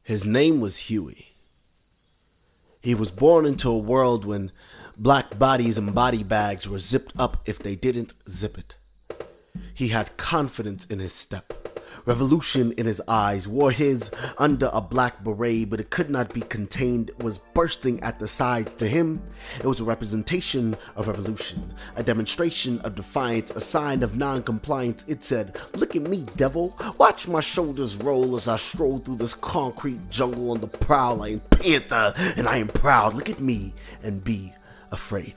His name was Huey. He was born into a world when black bodies and body bags were zipped up if they didn't zip it. He had confidence in his step, revolution in his eyes, wore his under a black beret, but it could not be contained, was bursting at the sides. To him, it was a representation of revolution, a demonstration of defiance, a sign of non-compliance. It said, "Look at me, devil. Watch my shoulders roll as I stroll through this concrete jungle on the prowl. I am Panther, and I am proud. Look at me and be afraid."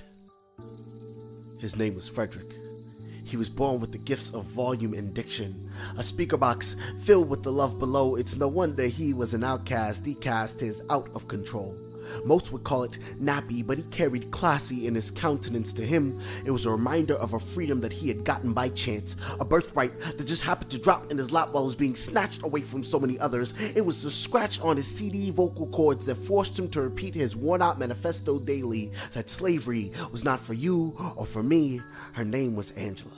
His name was Frederick. He was born with the gifts of volume and diction, a speaker box filled with the love below. It's no wonder he was an outcast. He cast his out of control. Most would call it nappy, but he carried classy in his countenance. To him, it was a reminder of a freedom that he had gotten by chance, a birthright that just happened to drop in his lap while it was being snatched away from so many others. It was the scratch on his CD vocal cords that forced him to repeat his worn-out manifesto daily, that slavery was not for you or for me. Her name was Angela.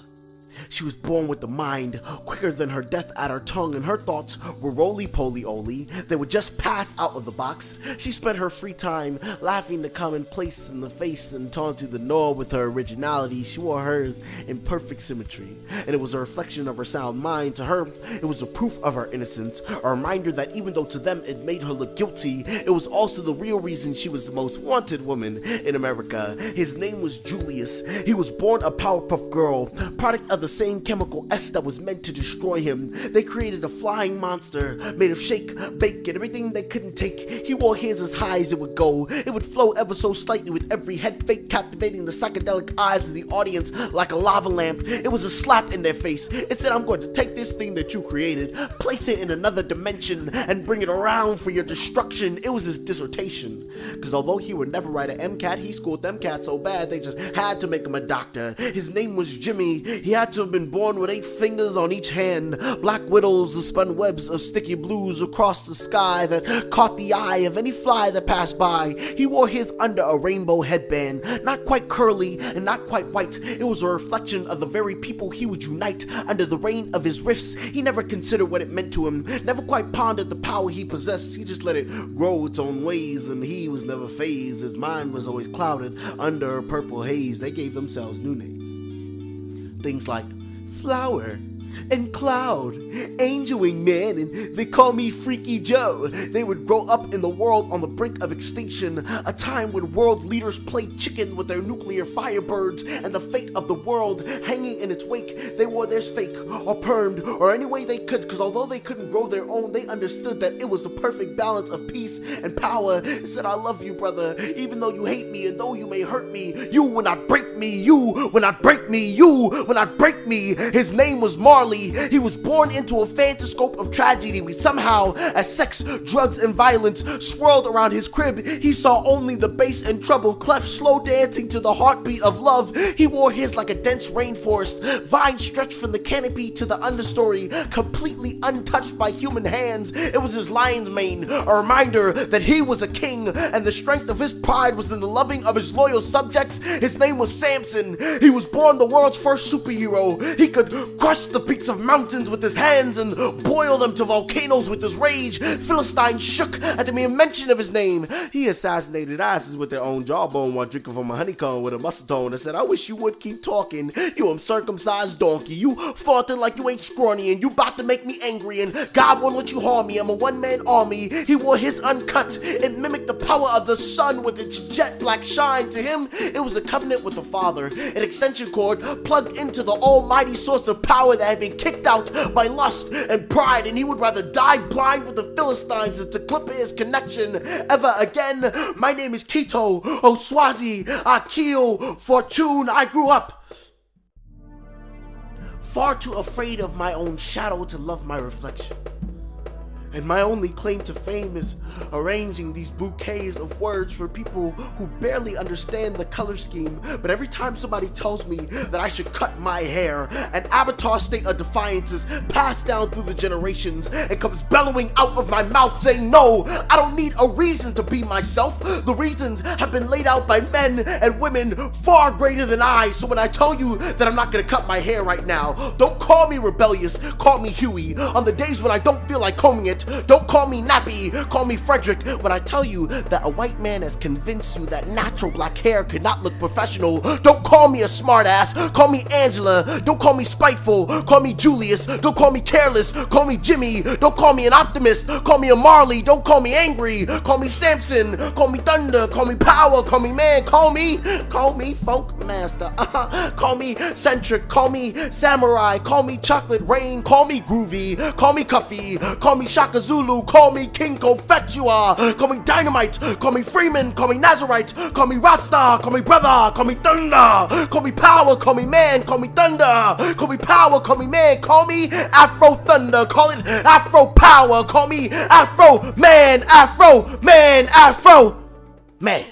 She was born with the mind, quicker than her death at her tongue, and her thoughts were roly-poly-oly. They would just pass out of the box. She spent her free time laughing the commonplace in the face and taunting the Noah with her originality. She wore hers in perfect symmetry, and it was a reflection of her sound mind. To her, it was a proof of her innocence, a reminder that even though to them it made her look guilty, it was also the real reason she was the most wanted woman in America. His name was Julius. He was born a Powerpuff Girl, product of the same chemical S that was meant to destroy him. They created a flying monster made of shake, bake, and everything they couldn't take. He wore his as high as it would go. It would flow ever so slightly with every head fake, captivating the psychedelic eyes of the audience like a lava lamp. It was a slap in their face. It said, "I'm going to take this thing that you created, place it in another dimension, and bring it around for your destruction." It was his dissertation. Because although he would never write an MCAT, he schooled them cats so bad they just had to make him a doctor. His name was Jimmy. He had to have been born with 8 fingers on each hand, black widows who spun webs of sticky blues across the sky that caught the eye of any fly that passed by. He wore his under a rainbow headband, not quite curly and not quite white. It was a reflection of the very people he would unite under the reign of his riffs. He never considered what it meant to him, never quite pondered the power he possessed. He just let it grow its own ways, and he was never fazed. His mind was always clouded under a purple haze. They gave themselves new names, things like Flower and Cloud, Angel Wingman, and they call me Freaky Joe. They would grow up in the world on the brink of extinction, a time when world leaders played chicken with their nuclear firebirds and the fate of the world hanging in its wake. They wore theirs fake or permed or any way they could, because although they couldn't grow their own, they understood that it was the perfect balance of peace and power. It said, "I love you, brother, even though you hate me and though you may hurt me. You will not break me. You will not break me. You will not break me." His name was Marley. He was born into a phantascope of tragedy. Somehow, as sex, drugs, and violence swirled around his crib, he saw only the bass and treble clef, slow dancing to the heartbeat of love. He wore his like a dense rainforest, vines stretched from the canopy to the understory, completely untouched by human hands. It was his lion's mane, a reminder that he was a king, and the strength of his pride was in the loving of his loyal subjects. His name was Samson. He was born the world's first superhero. He could crush the peaks of mountains with his hands and boil them to volcanoes with his rage. Philistines shook at the mere mention of his name. He assassinated asses with their own jawbone while drinking from a honeycomb with a muscle tone and said, "I wish you would keep talking. You uncircumcised donkey. You flaunting like you ain't scrawny and you bout to make me angry and God won't let you harm me. I'm a one-man army." He wore his uncut and mimicked the power of the sun with its jet black shine. To him, it was a covenant with the Father, an extension cord plugged into the almighty source of power that had been kicked out by lust and pride, and he would rather die blind with the Philistines than to clip his connection ever again. My name is Kito, Oswazi, Akio, Fortune. I grew up far too afraid of my own shadow to love my reflection. And my only claim to fame is arranging these bouquets of words for people who barely understand the color scheme. But every time somebody tells me that I should cut my hair, an avatar state of defiance is passed down through the generations and comes bellowing out of my mouth saying, "No, I don't need a reason to be myself. The reasons have been laid out by men and women far greater than I. So when I tell you that I'm not gonna cut my hair right now, don't call me rebellious, call me Huey. On the days when I don't feel like combing it, Dynamite. Don't call me Nappy, call me Frederick. When I tell you that a white man has convinced you that natural black hair could not look professional, don't call me a smartass, call me Angela. Don't call me spiteful, call me Julius. Don't call me careless, call me Jimmy. Don't call me an optimist, call me a Marley. Don't call me angry, call me Samson. Call me Thunder, call me Power, call me Man, call me Funk Master. Call me Centric, call me Samurai, call me Chocolate Rain, call me Groovy, call me Cuffy, call me Shaka Zulu, call me King Cophetua, call me Dynamite, call me Freeman, call me Nazarite, call me Rasta, call me Brother, call me Thunder, call me Power, call me Man, call me Thunder, call me Power, call me Man, call me Afro Thunder, call it Afro Power, call me Afro Man, Afro Man, Afro Man.